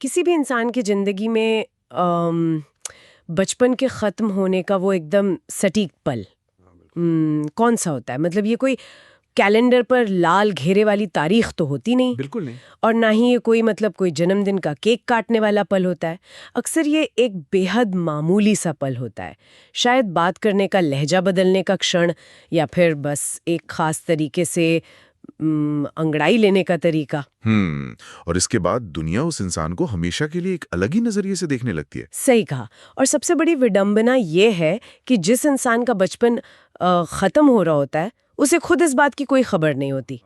किसी भी इंसान की जिंदगी में बचपन के खत्म होने का वो एकदम सटीक पल कौन सा होता है? मतलब ये कोई कैलेंडर पर लाल घेरे वाली तारीख तो होती नहीं, बिल्कुल नहीं। और ना ही ये कोई जन्मदिन का केक काटने वाला पल होता है। अक्सर ये एक बेहद मामूली सा पल होता है, शायद बात करने का लहजा बदलने का क्षण, या फिर बस एक खास तरीके से अंगड़ाई लेने का तरीका। और इसके बाद दुनिया उस इंसान को हमेशा के लिए एक अलग ही नजरिए से देखने लगती है। सही कहा। और सबसे बड़ी विडंबना ये है कि जिस इंसान का बचपन खत्म हो रहा होता है, उसे खुद इस बात की कोई खबर नहीं होती,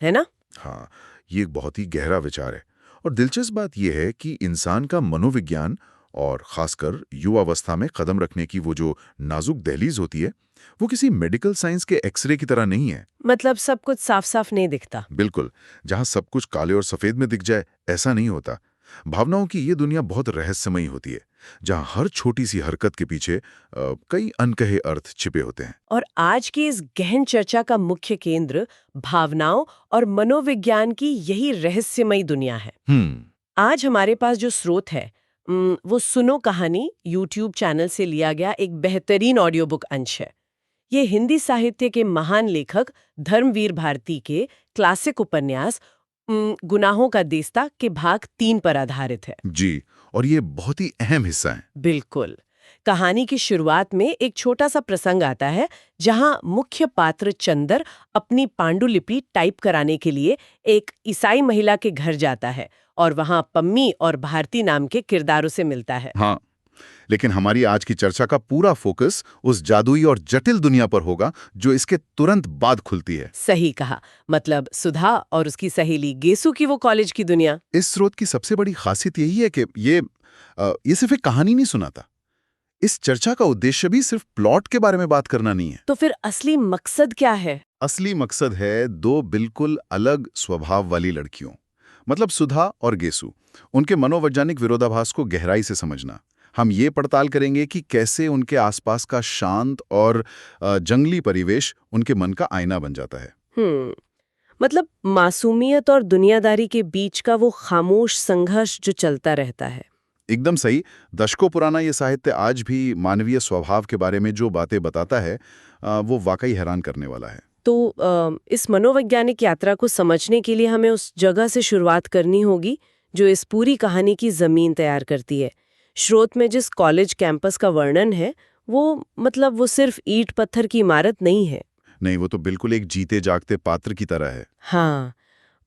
है ना? हाँ, ये एक बहुत ही गहरा विचार है। और दिलचस्प बात यह है कि इंसान का मनोविज्ञान और खासकर युवावस्था में कदम रखने की वो जो नाजुक दहलीज होती है, वो किसी मेडिकल साइंस के एक्सरे की तरह नहीं है। मतलब सब कुछ साफ साफ नहीं दिखता। बिल्कुल, जहाँ सब कुछ काले और सफेद में दिख जाए, ऐसा नहीं होता। भावनाओं की ये दुनिया बहुत रहस्यमयी होती है, जहाँ हर छोटी सी हरकत के पीछे कई अनकहे अर्थ छिपे होते हैं। और आज की इस गहन चर्चा का मुख्य केंद्र भावनाओं और मनोविज्ञान की यही रहस्यमयी दुनिया है। आज हमारे पास जो स्रोत है वो सुनो कहानी यूट्यूब चैनल से लिया गया एक बेहतरीन ऑडियो बुक अंश है। ये हिंदी साहित्य के महान लेखक धर्मवीर भारती के क्लासिक उपन्यास गुनाहों का देस्ता के भाग 3 पर आधारित है। जी, और ये बहुत ही अहम हिस्सा है। बिल्कुल। कहानी की शुरुआत में एक छोटा सा प्रसंग आता है, जहां मुख्य पात्र चंदर अपनी पांडुलिपि टाइप कराने के लिए एक ईसाई महिला के घर जाता है और वहां पम्मी और भारती नाम के किरदारों से मिलता है। हाँ, लेकिन हमारी आज की चर्चा का पूरा फोकस उस जादुई और जटिल दुनिया पर होगा जो इसके तुरंत बाद खुलती है। सही कहा। मतलब सुधा और उसकी सहेली गेसु की वो कॉलेज की दुनिया। इस स्रोत की सबसे बड़ी खासियत यही है कि ये सिर्फ एक कहानी नहीं सुनाता। इस चर्चा का उद्देश्य भी सिर्फ प्लॉट के बारे में बात करना नहीं है। तो फिर असली मकसद क्या है? असली मकसद है दो बिल्कुल अलग स्वभाव वाली लड़कियों, मतलब सुधा और गेसु, उनके मनोवैज्ञानिक विरोधाभास को गहराई से समझना। हम ये पड़ताल करेंगे कि कैसे उनके आसपास का शांत और जंगली परिवेश उनके मन का आईना बन जाता है। मतलब मासूमियत और दुनियादारी के बीच का वो खामोश संघर्ष जो चलता रहता है। एकदम सही। दशकों पुराना ये साहित्य आज भी मानवीय स्वभाव के बारे में जो बातें बताता है, वो वाकई हैरान करने वाला है। तो इस मनोवैज्ञानिक यात्रा को समझने के लिए हमें उस जगह से शुरुआत करनी होगी जो इस पूरी कहानी की जमीन तैयार करती है। स्रोत में जिस कॉलेज कैंपस का वर्णन है, वो सिर्फ ईंट पत्थर की इमारत नहीं है। नहीं, वो तो बिल्कुल एक जीते जागते पात्र की तरह है। हाँ,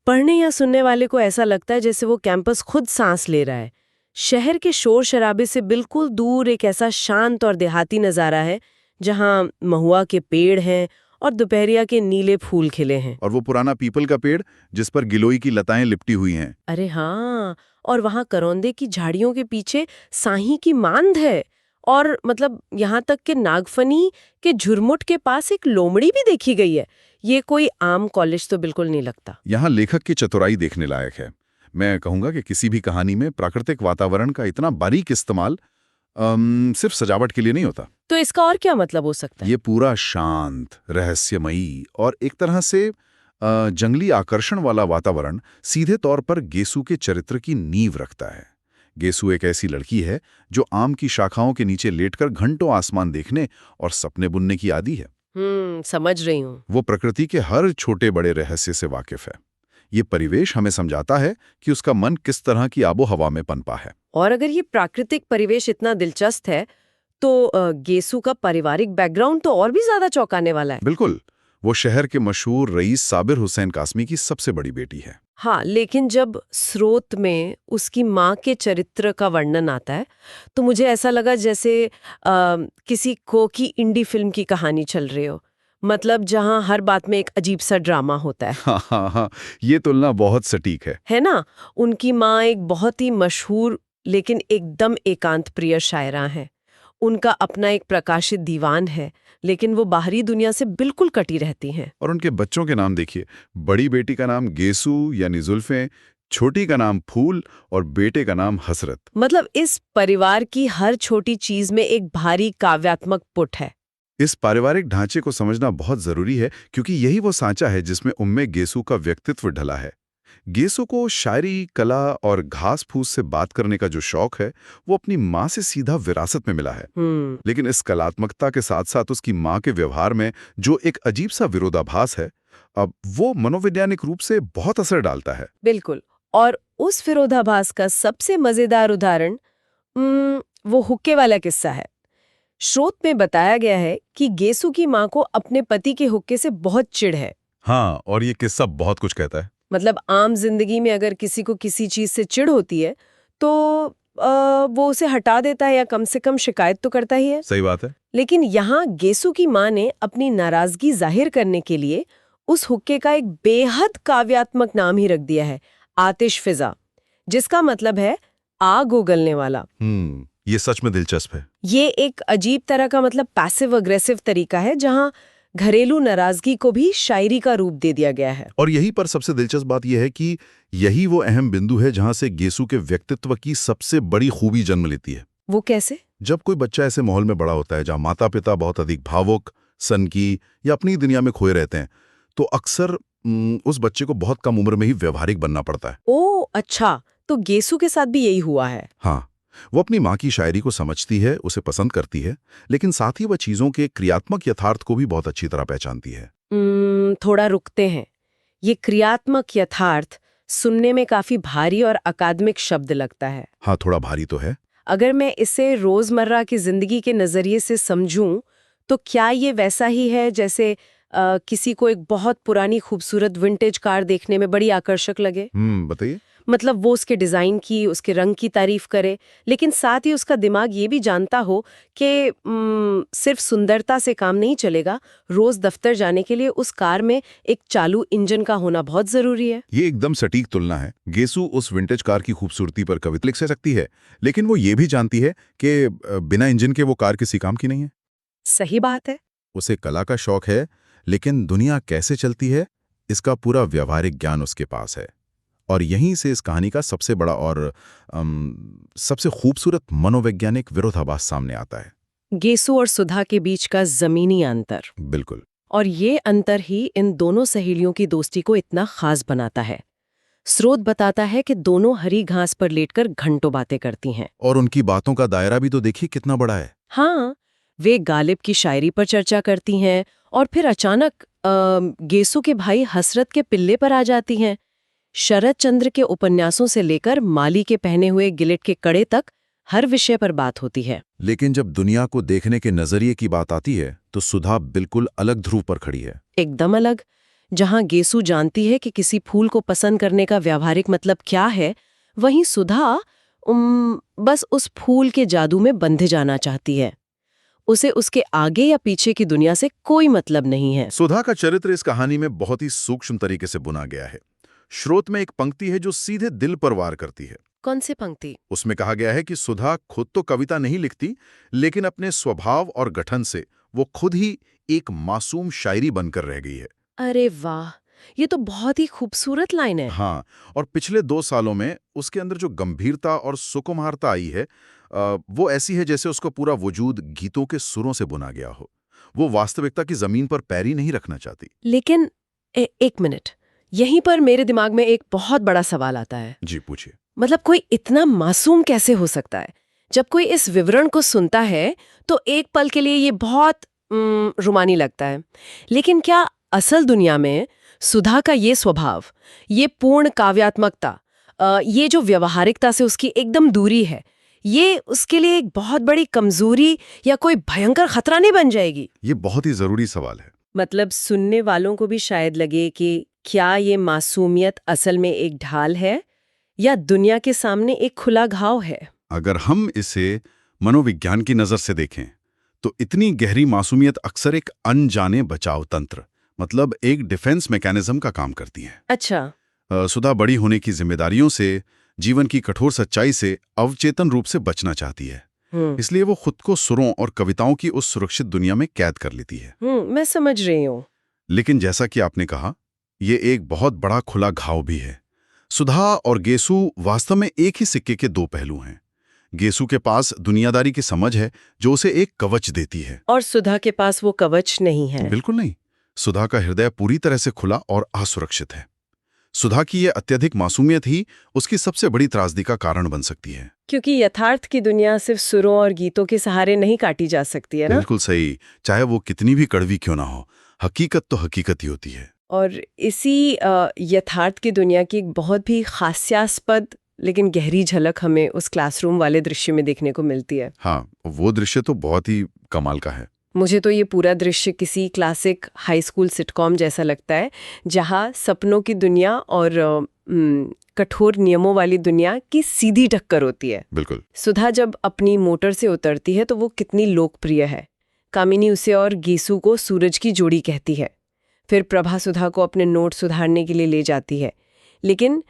पढ़ने या सुनने वाले को ऐसा लगता है जैसे वो कैंपस खुद सांस ले रहा है। शहर के शोर शराबे से बिल्कुल दूर एक ऐसा शांत और देहाती नज़ारा है, जहाँ महुआ के पेड़ हैं और दोपहरिया के नीले फूल खिले हैं। और वो पुराना पीपल का पेड़ जिस पर गिलोई की लताएं लिपटी हुई हैं। अरे हाँ, और वहाँ करौंदे की झाड़ियों के पीछे सांही की मांद है, और मतलब यहाँ तक कि नागफनी के झुरमुट के पास एक लोमड़ी भी देखी गई है। ये कोई आम कॉलेज तो बिल्कुल नहीं लगता। यहाँ लेखक की चतुराई देखने लायक है। मैं कहूँगा कि किसी भी कहानी में प्राकृतिक वातावरण का इतना बारीक इस्तेमाल सिर्फ सजावट के लिए नहीं होता। तो इसका और क्या मतलब हो सकता है? ये पूरा शांत, रहस्यमयी और एक तरह से जंगली आकर्षण वाला वातावरण सीधे तौर पर गेसु के चरित्र की नींव रखता है। गेसु एक ऐसी लड़की है जो आम की शाखाओं के नीचे लेटकर घंटों आसमान देखने और सपने बुनने की आदी है। समझ रही हूँ। वो प्रकृति के हर छोटे बड़े रहस्य से वाकिफ है। ये परिवेश हमें समझाता है कि उसका मन किस तरह की आबो हवा में पनपा है। और अगर ये प्राकृतिक परिवेश इतना दिलचस्प है, तो गेसु का पारिवारिक बैकग्राउंड तो और भी ज्यादा चौंकाने वाला है। बिल्कुल, वो शहर के मशहूर रईस साबिर हुसैन कासमी की सबसे बड़ी बेटी है। हाँ, लेकिन जब स्रोत में उसकी माँ के चरित्र का वर्णन आता है, तो मुझे ऐसा लगा जैसे किसी कोकी इंडी फिल्म की कहानी चल रही हो। मतलब जहाँ हर बात में एक अजीब सा ड्रामा होता है। हाँ, ये तुलना बहुत सटीक है ना? उनकी माँ एक बहुत ही मशहूर लेकिन एकदम एकांत प्रिय शायरा है। उनका अपना एक प्रकाशित दीवान है, लेकिन वो बाहरी दुनिया से बिल्कुल कटी रहती हैं। और उनके बच्चों के नाम देखिए। बड़ी बेटी का नाम गेसु यानी जुल्फें, छोटी का नाम फूल और बेटे का नाम हसरत। मतलब इस परिवार की हर छोटी चीज में एक भारी काव्यात्मक पुट है। इस पारिवारिक ढांचे को समझना बहुत जरूरी है, क्योंकि यही वो सांचा है जिसमें उम्मे गेसु का व्यक्तित्व ढला है। गेसो को शायरी, कला और घास फूस से बात करने का जो शौक है वो अपनी माँ से सीधा विरासत में मिला है। लेकिन इस कलात्मकता के साथ साथ उसकी माँ के व्यवहार में जो एक अजीब सा विरोधाभास है, अब वो मनोवैज्ञानिक रूप से बहुत असर डालता है। बिल्कुल। और उस विरोधाभास का सबसे मजेदार उदाहरण वो हुक्के वाला किस्सा है। स्रोत में बताया गया है कि गेसु की माँ को अपने पति के हुक्के से बहुत चिढ़ है। हाँ, और ये किस्सा बहुत कुछ कहता है। मतलब आम जिंदगी में अगर किसी को किसी चीज से चिढ़ होती है तो वो उसे हटा देता है या कम से कम शिकायत तो करता ही है। सही बात है। लेकिन यहाँ गेसु की माँ ने अपनी नाराजगी जाहिर करने के लिए उस हुक्के का एक बेहद काव्यात्मक नाम ही रख दिया है, आतिश फिजा, जिसका मतलब है आग उगलने वाला। ये सच में दिलचस्प है। ये एक अजीब तरह का मतलब पैसिव अग्रेसिव तरीका है जहां घरेलू नाराजगी को भी शायरी का रूप दे दिया गया है। और यही पर सबसे दिलचस्प बात यह है कि यही वो अहम बिंदु है जहां से गेसु के व्यक्तित्व की सबसे बड़ी खूबी जन्म लेती है। वो कैसे? जब कोई बच्चा ऐसे माहौल में बड़ा होता है जहां माता पिता बहुत अधिक भावुक, सनकी या अपनी दुनिया में खोए रहते हैं, तो अक्सर उस बच्चे को बहुत कम उम्र में ही व्यवहारिक बनना पड़ता है। ओह अच्छा, तो गेसु के साथ भी यही हुआ है। हाँ, वो अपनी माँ की शायरी को समझती है, उसे पसंद करती है, लेकिन साथ ही वह चीजों के क्रियात्मक यथार्थ को भी बहुत अच्छी तरह पहचानती है। थोड़ा रुकते हैं। ये क्रियात्मक यथार्थ सुनने में काफी भारी और अकादमिक शब्द लगता है। हाँ, थोड़ा भारी तो है। अगर मैं इसे रोजमर्रा की जिंदगी के नजरिए से समझूं, तो क्या ये वैसा ही है जैसे किसी को एक बहुत पुरानी खूबसूरत विंटेज कार देखने में बड़ी आकर्षक लगे? बताइए। मतलब वो उसके डिजाइन की, उसके रंग की तारीफ करे, लेकिन साथ ही उसका दिमाग ये भी जानता हो कि सिर्फ सुंदरता से काम नहीं चलेगा, रोज दफ्तर जाने के लिए उस कार में एक चालू इंजन का होना बहुत जरूरी है। ये एकदम सटीक तुलना है। गेसु उस विंटेज कार की खूबसूरती पर कविता लिख सकती है, लेकिन वो ये भी जानती है कि बिना इंजन के वो कार किसी काम की नहीं है। सही बात है। उसे कला का शौक है, लेकिन दुनिया कैसे चलती है इसका पूरा व्यावहारिक ज्ञान उसके पास है। और यहीं से इस कहानी का सबसे बड़ा और सबसे खूबसूरत मनोवैज्ञानिक विरोधाभास सामने आता है। गेसु और सुधा के बीच का जमीनी अंतर। बिल्कुल। और ये अंतर ही इन दोनों सहेलियों की दोस्ती को इतना खास बनाता है। स्रोत बताता है कि दोनों हरी घास पर लेटकर घंटों बातें करती हैं। और उनकी बातों का दायरा भी तो देखिए कितना बड़ा है। हाँ, वे गालिब की शायरी पर चर्चा करती हैं और फिर अचानक गेसु के भाई हसरत के पिल्ले पर आ जाती हैं। शरद चंद्र के उपन्यासों से लेकर माली के पहने हुए गिलेट के कड़े तक हर विषय पर बात होती है। लेकिन जब दुनिया को देखने के नजरिए की बात आती है तो सुधा बिल्कुल अलग ध्रुव पर खड़ी है। एकदम अलग। जहां गेसु जानती है कि किसी फूल को पसंद करने का व्यावहारिक मतलब क्या है, वहीं सुधा बस उस फूल के जादू में बंधे जाना चाहती है। उसे उसके आगे या पीछे की दुनिया से कोई मतलब नहीं है। सुधा का चरित्र इस कहानी में बहुत ही सूक्ष्म तरीके से बुना गया है। स्रोत में एक पंक्ति है जो सीधे दिल पर वार करती है। कौन सी पंक्ति? उसमें कहा गया है कि सुधा खुद तो कविता नहीं लिखती, लेकिन अपने स्वभाव और गठन से वो खुद ही एक मासूम शायरी बनकर रह गई है। अरे वाह, ये तो बहुत ही खूबसूरत लाइन है। हाँ, और पिछले 2 सालों में उसके अंदर जो गंभीरता और सुकुमारता आई है, वो ऐसी है जैसे उसका पूरा वजूद गीतों के सुरों से बुना गया हो। वो वास्तविकता की जमीन पर पैर ही नहीं रखना चाहती। लेकिन एक मिनट, यहीं पर मेरे दिमाग में एक बहुत बड़ा सवाल आता है। जी, पूछिए। मतलब कोई इतना मासूम कैसे हो सकता है? जब कोई इस विवरण को सुनता है तो एक पल के लिए ये बहुत रुमानी लगता है, लेकिन क्या असल दुनिया में सुधा का ये स्वभाव, ये पूर्ण काव्यात्मकता, ये जो व्यवहारिकता से उसकी एकदम दूरी है, ये उसके लिए एक बहुत बड़ी कमजोरी या कोई भयंकर खतरा नहीं बन जाएगी? ये बहुत ही जरूरी सवाल है। मतलब सुनने वालों को भी शायद लगे कि क्या ये मासूमियत असल में एक ढाल है या दुनिया के सामने एक खुला घाव है? अगर हम इसे मनोविज्ञान की नजर से देखें तो इतनी गहरी मासूमियत अक्सर एक अनजाने बचाव तंत्र, मतलब एक डिफेंस मैकेनिज्म का काम करती है। अच्छा। सुधा बड़ी होने की जिम्मेदारियों से, जीवन की कठोर सच्चाई से अवचेतन रूप से बचना चाहती है। इसलिए वो खुद को सुरों और कविताओं की उस सुरक्षित दुनिया में कैद कर लेती है। मैं समझ रही हूँ। लेकिन जैसा कि आपने कहा, ये एक बहुत बड़ा खुला घाव भी है। सुधा और गेसु वास्तव में एक ही सिक्के के 2 पहलू हैं। गेसु के पास दुनियादारी की समझ है जो उसे एक कवच देती है, और सुधा के पास वो कवच नहीं है। बिल्कुल नहीं। सुधा का हृदय पूरी तरह से खुला और असुरक्षित है। सुधा की ये अत्यधिक मासूमियत ही उसकी सबसे बड़ी त्रासदी का कारण बन सकती है। क्योंकि यथार्थ की दुनिया सिर्फ सुरों और गीतों के सहारे नहीं काटी जा सकती है ना। बिल्कुल सही, चाहे वो कितनी भी कड़वी क्यों ना हो, हकीकत तो हकीकत ही होती है। और इसी यथार्थ की दुनिया की एक बहुत भी हास्यास्पद लेकिन गहरी झलक हमें उस क्लासरूम वाले दृश्य में देखने को मिलती है। हाँ, वो दृश्य तो बहुत ही कमाल का है। मुझे तो ये पूरा दृश्य किसी क्लासिक हाई स्कूल सिटकॉम जैसा लगता है, जहाँ सपनों की दुनिया और कठोर नियमों वाली दुनिया की सीधी टक्कर होती है। बिल्कुल। सुधा जब अपनी मोटर से उतरती है तो वो कितनी लोकप्रिय है। कामिनी उसे और गीसू को सूरज की जोड़ी कहती है। फिर प्रभा सुधा को अपने नोट सुधारने के लिए ले जाती है। लेकिन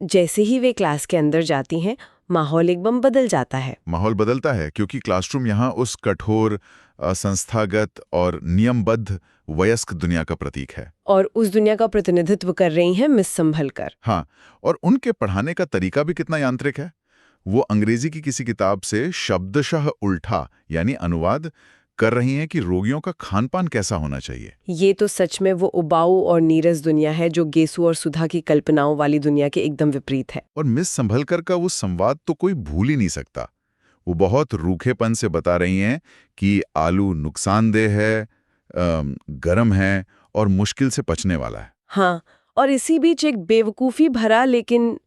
जैसे ही वे क्लास के अंदर जाती हैं, माहौल एकदम बदल जाता है। माहौल बदलता है क्योंकि क्लासरूम यहाँ उस कठोर, संस्थागत और नियमबद्ध वयस्क दुनिया का प्रतीक है। और उस दुनिया का प्रतिनिधित्व कर रही हैं मिस संभलकर। हाँ, और उनके पढ़ाने का तरीका भी कितना यांत्रिक है। वो अंग्रेजी की किसी किताब से शब्दशः उल्टा यानी अनुवाद कर रही हैं कि रोगियों का खानपान कैसा होना चाहिए। ये तो सच में वो उबाऊ और नीरस दुनिया है जो गेसु और सुधा की कल्पनाओं वाली दुनिया के एकदम विपरीत है। और मिस संभलकर का वो संवाद तो कोई भूल ही नहीं सकता। वो बहुत रूखेपन से बता रही हैं कि आलू नुकसानदेह है, गरम है और मुश्किल से पचने वाला है। हाँ, और इसी बीच एक बेवकूफ़ी भरा लेकिन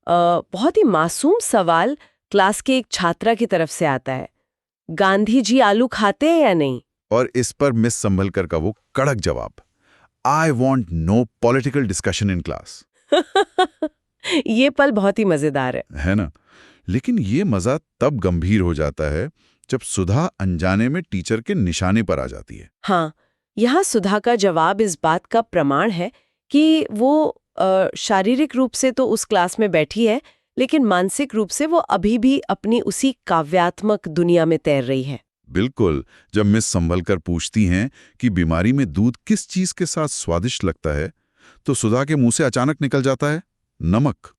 बहुत ही मासूम सवाल क्लास के एक छात्रा की तरफ से आता है, गांधी जी आलू खाते हैं या नहीं? और इस पर मिस संभलकर का वो कड़क जवाब, I want no political discussion in class. ये पल बहुत ही मजेदार है ना? लेकिन ये मजा तब गंभीर हो जाता है जब सुधा अनजाने में टीचर के निशाने पर आ जाती है। हाँ, यहाँ सुधा का जवाब इस बात का प्रमाण है कि वो शारीरिक रूप से तो उस क्लास में बैठी है, लेकिन मानसिक रूप से वो अभी भी अपनी उसी काव्यात्मक दुनिया में तैर रही है। बिल्कुल। जब मिस संभलकर पूछती हैं कि बीमारी में दूध किस चीज के साथ स्वादिष्ट लगता है, तो सुधा के मुंह से अचानक निकल जाता है, नमक।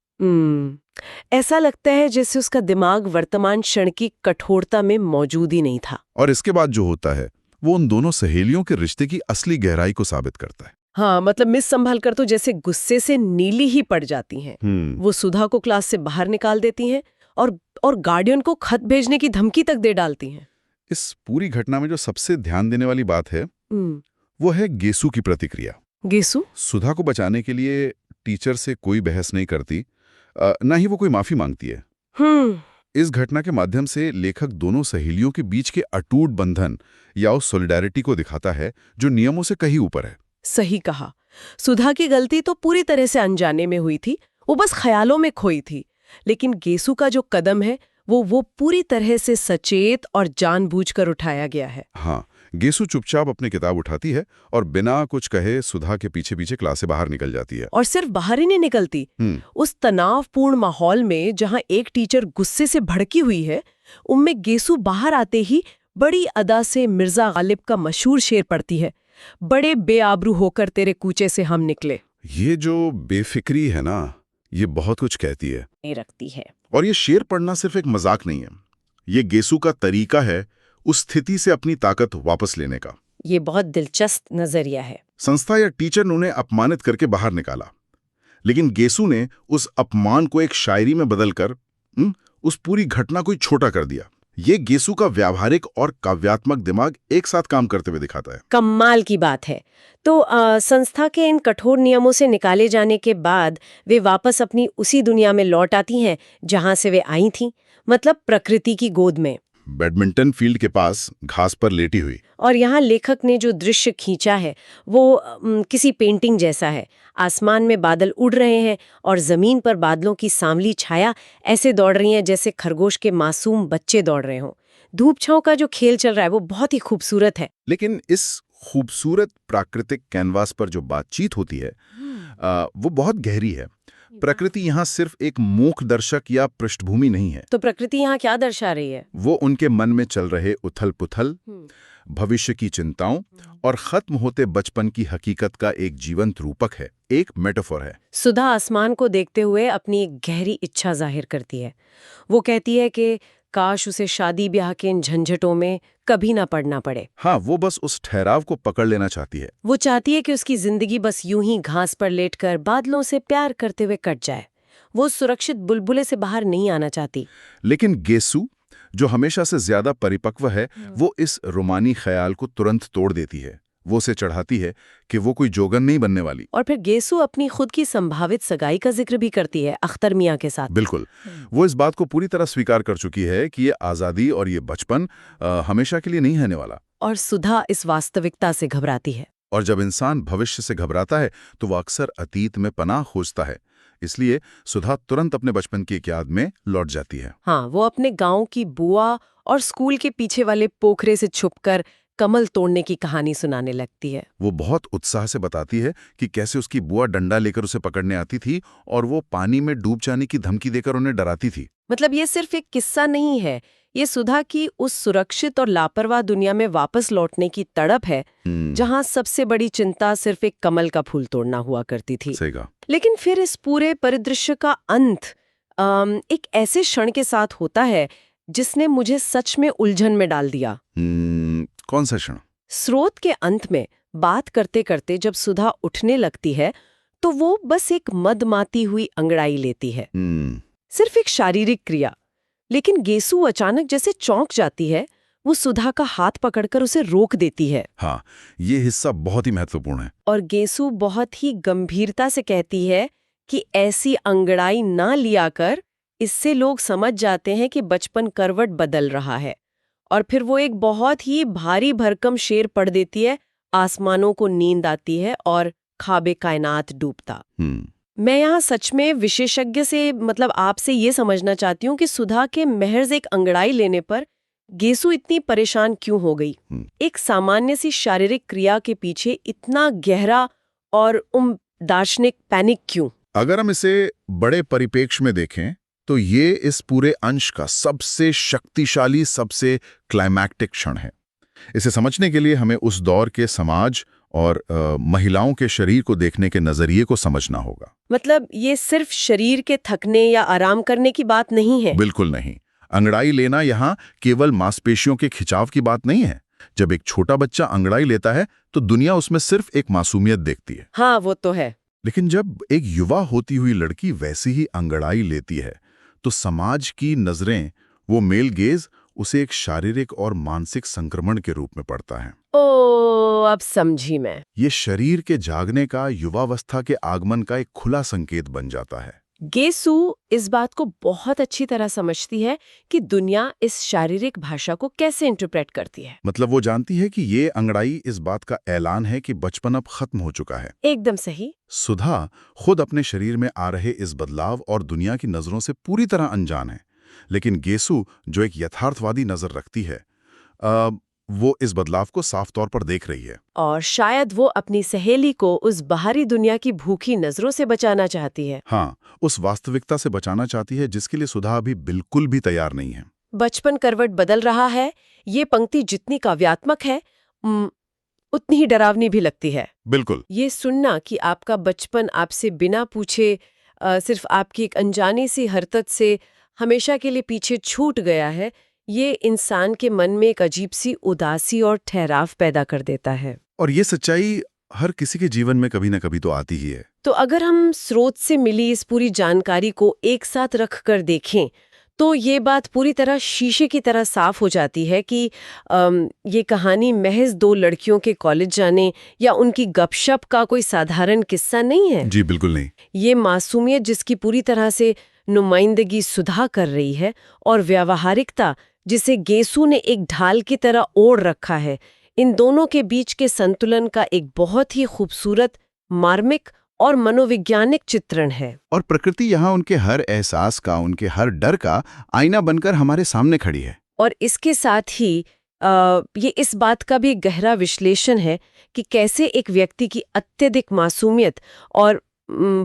ऐसा लगता है जैसे उसका दिमाग वर्तमान क्षण की कठोरता में मौजूद ही नहीं था। और इसके बाद जो होता है वो उन दोनों सहेलियों के रिश्ते की असली गहराई को साबित करता है। हाँ, मतलब मिस संभलकर तो जैसे गुस्से से नीली ही पड़ जाती हैं। वो सुधा को क्लास से बाहर निकाल देती हैं और गार्डियन को खत भेजने की धमकी तक दे डालती हैं। इस पूरी घटना में जो सबसे ध्यान देने वाली बात है वो है गेसु की प्रतिक्रिया। गेसु सुधा को बचाने के लिए टीचर से कोई बहस नहीं करती, ना ही वो कोई माफी मांगती है। इस घटना के माध्यम से लेखक दोनों सहेलियों के बीच के अटूट बंधन या उस सॉलिडेरिटी को दिखाता है जो नियमों से कहीं ऊपर है। सही कहा। सुधा की गलती तो पूरी तरह से अनजाने में हुई थी, वो बस ख्यालों में खोई थी। लेकिन गेसु का जो कदम है वो पूरी तरह से सचेत और जानबूझकर उठाया गया है। हाँ, गेसु चुपचाप अपनी किताब उठाती है और बिना कुछ कहे सुधा के पीछे पीछे क्लास से बाहर निकल जाती है। और सिर्फ बाहर ही नहीं निकलती, उस तनावपूर्ण माहौल में जहां एक टीचर गुस्से से भड़की हुई है, उनमें गेसु बाहर आते ही बड़ी अदा से मिर्जा गालिब का मशहूर शेर पढ़ती है, बड़े बेआबरू होकर तेरे कूचे से हम निकले। ये जो बेफिक्री है ना, ये बहुत कुछ कहती है, रखती है। और ये शेर पढ़ना सिर्फ एक मजाक नहीं है, ये गेसु का तरीका है उस स्थिति से अपनी ताकत वापस लेने का। ये बहुत दिलचस्प नजरिया है। संस्था या टीचर ने उन्हें अपमानित करके बाहर निकाला, लेकिन गेसु ने उस अपमान को एक शायरी में बदलकर उस पूरी घटना को छोटा कर दिया। ये गेसु का व्यावहारिक और काव्यात्मक दिमाग एक साथ काम करते हुए दिखाता है। कमाल की बात है। तो संस्था के इन कठोर नियमों से निकाले जाने के बाद वे वापस अपनी उसी दुनिया में लौट आती हैं जहां से वे आई थीं, मतलब प्रकृति की गोद में, बैडमिंटन फील्ड के पास घास पर लेटी हुई। और यहाँ लेखक ने जो दृश्य खींचा है वो किसी पेंटिंग जैसा है। आसमान में बादल उड़ रहे हैं और जमीन पर बादलों की सांवली छाया ऐसे दौड़ रही है जैसे खरगोश के मासूम बच्चे दौड़ रहे हों। धूप छांव का जो खेल चल रहा है वो बहुत ही खूबसूरत है। लेकिन इस खूबसूरत प्राकृतिक कैनवास पर जो बातचीत होती है वो बहुत गहरी है। प्रकृति यहाँ सिर्फ एक मूक दर्शक या पृष्ठभूमि नहीं है। तो प्रकृति यहाँ क्या दर्शा रही है? वो उनके मन में चल रहे उथल-पुथल, भविष्य की चिंताओं और खत्म होते बचपन की हकीकत का एक जीवंत रूपक है, एक मेटाफोर है। सुधा आसमान को देखते हुए अपनी एक गहरी इच्छा जाहिर करती है। वो कहती है कि काश उसे शादी ब्याह के इन झंझटों में कभी ना पड़ना पड़े। हाँ, वो बस उस ठहराव को पकड़ लेना चाहती है। वो चाहती है कि उसकी जिंदगी बस यूं ही घास पर लेटकर बादलों से प्यार करते हुए कट जाए। वो सुरक्षित बुलबुले से बाहर नहीं आना चाहती। लेकिन गेसु, जो हमेशा से ज्यादा परिपक्व है, वो इस रोमानी ख्याल को तुरंत तोड़ देती है। वो उसे चढ़ाती है कि वो कोई जोगन नहीं बनने वाली। और फिर गेसु अपनी खुद की संभावित सगाई का जिक्र भी करती है अख्तर मियां के साथ। बिल्कुल, वो इस बात को पूरी तरह स्वीकार कर चुकी है कि ये आज़ादी और ये बचपन हमेशा के लिए नहीं रहने वाला। और सुधा इस वास्तविकता से घबराती है। और जब इंसान भविष्य से घबराता है तो वो अक्सर अतीत में पनाह खोजता है। इसलिए सुधा तुरंत अपने बचपन की एक याद में लौट जाती है। हाँ, वो अपने गांव की बुआ और स्कूल के पीछे वाले पोखरे से छुपकर कमल तोड़ने की कहानी सुनाने लगती है। वो बहुत उत्साह से बताती है कि कैसे उसकी बुआ डंडा लेकर उसे पकड़ने आती थी और वो पानी में डूब जाने की धमकी देकर उन्हें डराती थी। मतलब ये सिर्फ एक किस्सा नहीं है, ये सुधा की उस सुरक्षित और लापरवाह दुनिया में वापस लौटने की तड़प है, जहां सबसे बड़ी चिंता सिर्फ एक कमल का फूल तोड़ना हुआ करती थी। सही कहा। लेकिन फिर इस पूरे परिदृश्य का अंत एक ऐसे क्षण के साथ होता है जिसने मुझे सच में उलझन में डाल दिया। कौन सा क्षण? स्रोत के अंत में बात करते करते जब सुधा उठने लगती है तो वो बस एक मदमाती हुई अंगड़ाई लेती है। सिर्फ एक शारीरिक क्रिया। लेकिन गेसु अचानक जैसे चौंक जाती है। वो सुधा का हाथ पकड़कर उसे रोक देती है। हाँ, ये हिस्सा बहुत ही महत्वपूर्ण है। और गेसु बहुत ही गंभीरता से कहती है कि ऐसी अंगड़ाई ना लिया कर, इससे लोग समझ जाते हैं कि बचपन करवट बदल रहा है। और फिर वो एक बहुत ही भारी भरकम शेर पढ़ देती है, आसमानों को नींद आती है और ख्वाबे कायनात डूबता। मैं यहाँ सच में विशेषज्ञ से आपसे ये समझना चाहती हूँ कि सुधा के महज एक अंगड़ाई लेने पर गेसु इतनी परेशान क्यों हो गई। एक सामान्य सी शारीरिक क्रिया के पीछे इतना गहरा और दार्शनिक पैनिक क्यों? अगर हम इसे बड़े परिप्रेक्ष्य में देखें तो ये इस पूरे अंश का सबसे शक्तिशाली, सबसे क्लाइमैक्टिक क्षण है। इसे समझने के लिए हमें उस दौर के समाज और महिलाओं के शरीर को देखने के नजरिए को समझना होगा। मतलब ये सिर्फ शरीर के थकने या आराम करने की बात नहीं है। बिल्कुल नहीं। अंगड़ाई लेना यहाँ केवल मांसपेशियों के खिंचाव की बात नहीं है। जब एक छोटा बच्चा अंगड़ाई लेता है तो दुनिया उसमें सिर्फ एक मासूमियत देखती है। हाँ, वो तो है। लेकिन जब एक युवा होती हुई लड़की वैसी ही अंगड़ाई लेती है तो समाज की नजरें, वो मेल गेज, उसे एक शारीरिक और मानसिक संक्रमण के रूप में पड़ता है। ओ, अब समझी मैं। ये शरीर के जागने का, युवावस्था के आगमन का एक खुला संकेत बन जाता है। गेसु इस बात को बहुत अच्छी तरह समझती है कि दुनिया इस शारीरिक भाषा को कैसे इंटरप्रेट करती है। मतलब वो जानती है कि ये अंगड़ाई इस बात का ऐलान है कि बचपन अब खत्म हो चुका है। एकदम सही। सुधा खुद अपने शरीर में आ रहे इस बदलाव और दुनिया की नजरों से पूरी तरह अनजान है। लेकिन गेसु, जो एक यथार्थवादी नजर रखती है, वो इस बदलाव को साफ तौर पर देख रही है। और शायद वो अपनी सहेली को उस बाहरी दुनिया की भूखी नजरों से बचाना चाहती है। हाँ, उस वास्तविकता से बचाना चाहती है जिसके लिए सुधा अभी बिल्कुल भी तैयार नहीं है। बचपन करवट बदल रहा है, ये पंक्ति जितनी काव्यात्मक है उतनी ही डरावनी भी लगती है। बिल्कुल। ये सुनना कि आपका बचपन आपसे बिना पूछे सिर्फ आपकी एक अनजानी सी हरकत से हमेशा के लिए पीछे छूट गया है, ये इंसान के मन में एक अजीब सी उदासी और ठहराव पैदा कर देता है। और ये सच्चाई हर किसी के जीवन में कभी ना कभी तो आती ही है। तो अगर हम स्रोत से मिली इस पूरी जानकारी को एक साथ रख कर देखें तो ये बात पूरी तरह शीशे की तरह साफ हो जाती है कि ये कहानी महज दो लड़कियों के कॉलेज जाने या उनकी गपशप का कोई साधारण किस्सा नहीं है। जी बिल्कुल नहीं। ये मासूमियत जिसकी पूरी तरह से नुमाइंदगी सुधा कर रही है और व्यावहारिकता जिसे गेसु ने एक ढाल की तरह ओढ़ रखा है, इन दोनों के बीच के संतुलन का एक बहुत ही खूबसूरत, मार्मिक और मनोवैज्ञानिक चित्रण है। और प्रकृति यहाँ उनके हर एहसास का, उनके हर डर का आईना बनकर हमारे सामने खड़ी है। और इसके साथ ही ये इस बात का भी गहरा विश्लेषण है कि कैसे एक व्यक्ति की अत्यधिक मासूमियत और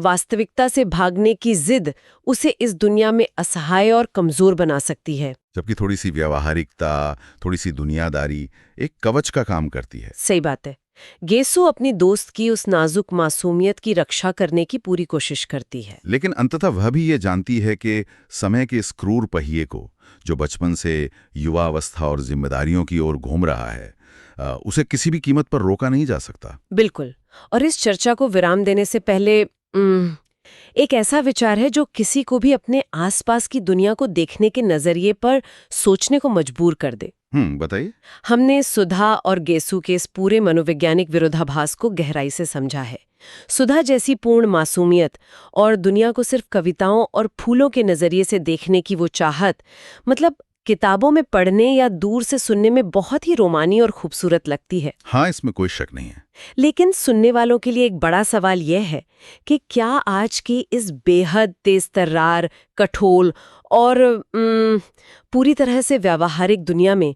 वास्तविकता से भागने की जिद उसे इस दुनिया में असहाय और कमजोर बना सकती है। जबकि थोड़ी सी व्यावहारिकता, थोड़ी सी दुनियादारी एक कवच का काम करती है। सही बात है। गेसु अपनी दोस्त की उस नाजुक मासूमियत की रक्षा करने की पूरी कोशिश करती है। लेकिन अंततः वह भी ये जानती है कि समय के इस क्रूर पहिए को, जो बचपन से युवा अवस्था और जिम्मेदारियों की ओर घूम रहा है, उसे किसी भी कीमत पर रोका नहीं जा सकता। बिल्कुल। और इस चर्चा को विराम देने से पहले एक ऐसा विचार है जो किसी को भी अपने आसपास की दुनिया को देखने के नजरिए पर सोचने को मजबूर कर दे। बताइए। हमने सुधा और गेसु के इस पूरे मनोवैज्ञानिक विरोधाभास को गहराई से समझा है। सुधा जैसी पूर्ण मासूमियत और दुनिया को सिर्फ कविताओं और फूलों के नजरिए से देखने की वो चाहत, मतलब किताबों में पढ़ने या दूर से सुनने में बहुत ही रोमानी और खूबसूरत लगती है। हाँ, इसमें कोई शक नहीं है। लेकिन सुनने वालों के लिए एक बड़ा सवाल यह है कि क्या आज की इस बेहद तेजतर्रार, कठोर और पूरी तरह से व्यावहारिक दुनिया में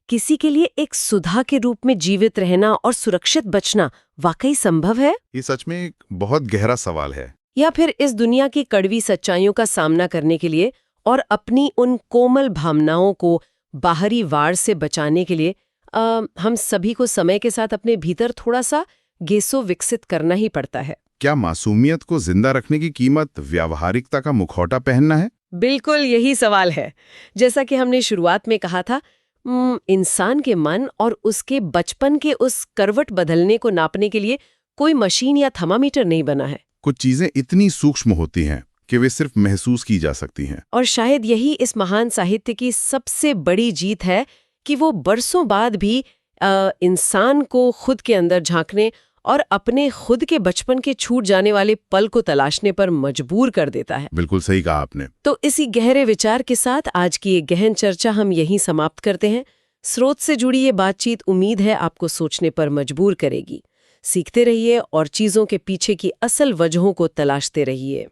किसी के लिए एक सुधा के रूप में जीवित रहना और सुरक्षित बचना वाकई संभव है? ये सच में एक बहुत गहरा सवाल है। या फिर इस दुनिया की कड़वी सच्चाइयों का सामना करने के लिए और अपनी उन कोमल भावनाओं को बाहरी वार से बचाने के लिए हम सभी को समय के साथ अपने भीतर थोड़ा सा गेसो विकसित करना ही पड़ता है? क्या मासूमियत को जिंदा रखने की कीमत व्यावहारिकता का मुखौटा पहनना है? बिल्कुल यही सवाल है। जैसा कि हमने शुरुआत में कहा था, इंसान के मन और उसके बचपन के उस करवट बदलने को नापने के लिए कोई मशीन या थर्मामीटर नहीं बना है। कुछ चीजें इतनी सूक्ष्म होती हैं कि वे सिर्फ महसूस की जा सकती हैं। और शायद यही इस महान साहित्य की सबसे बड़ी जीत है कि वो बरसों बाद भी इंसान को खुद के अंदर झांकने और अपने खुद के बचपन के छूट जाने वाले पल को तलाशने पर मजबूर कर देता है। बिल्कुल सही कहा आपने। तो इसी गहरे विचार के साथ आज की एक गहन चर्चा हम यहीं समाप्त करते हैं। स्रोत से जुड़ी ये बातचीत उम्मीद है आपको सोचने पर मजबूर करेगी। सीखते रहिए और चीजों के पीछे की असल वजहों को तलाशते रहिए।